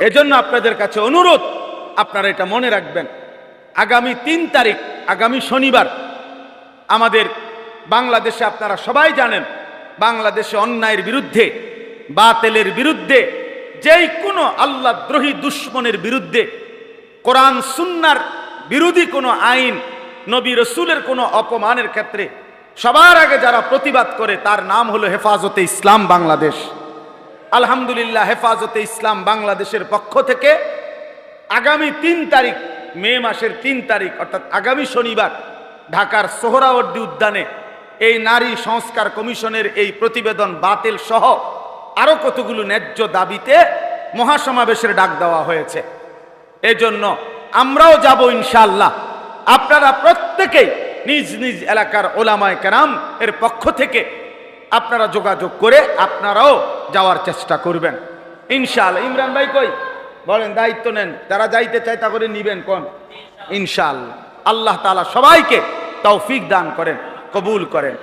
এজন্য আপনাদের কাছে অনুরোধ, আপনারা এটা মনে রাখবেন, আগামী 3 তারিখ, আগামী শনিবার আমাদের বাংলাদেশে, আপনারা সবাই জানেন, বাংলাদেশে অন্যায়ের বিরুদ্ধে, বাতিলের বিরুদ্ধে, যেই কোনো আল্লাহদ্রোহী দুশ্মনের বিরুদ্ধে, কোরআন সুন্নাহর বিরোধী কোনো আইন, নবী রসুলের কোনো অপমানের ক্ষেত্রে সবার আগে যারা প্রতিবাদ করে তার নাম হলো হেফাজতে ইসলাম বাংলাদেশ। আলহামদুলিল্লাহ, হেফাজতে ইসলাম বাংলাদেশের পক্ষ থেকে আগামী 3 তারিখ, মে মাসের 3 তারিখ অর্থাৎ আগামী শনিবার ঢাকার সোহরাওয়ার্দী উদ্যানে এই নারী সংস্কার কমিশনের এই প্রতিবেদন বাতিল সহ আরো কতগুলো ন্যায্য দাবিতে মহাসমাবেশের ডাক দেওয়া হয়েছে। এজন্য আমরাও যাব ইনশাআল্লাহ। আপনারা প্রত্যেকেই নিজ নিজ এলাকার ওলামায়ে কেরাম এর পক্ষ থেকে আপনারা যোগাযোগ করে আপনারাও যাওয়ার চেষ্টা করবেন ইনশাআল্লাহ। ইমরান ভাই কই বলেন, দায়িত্ব নেন, যারা যাইতে চায় তা করে নিবেন কোন ইনশাআল্লাহ। আল্লাহ তাআলা সবাইকে তৌফিক দান করেন, কবুল করেন।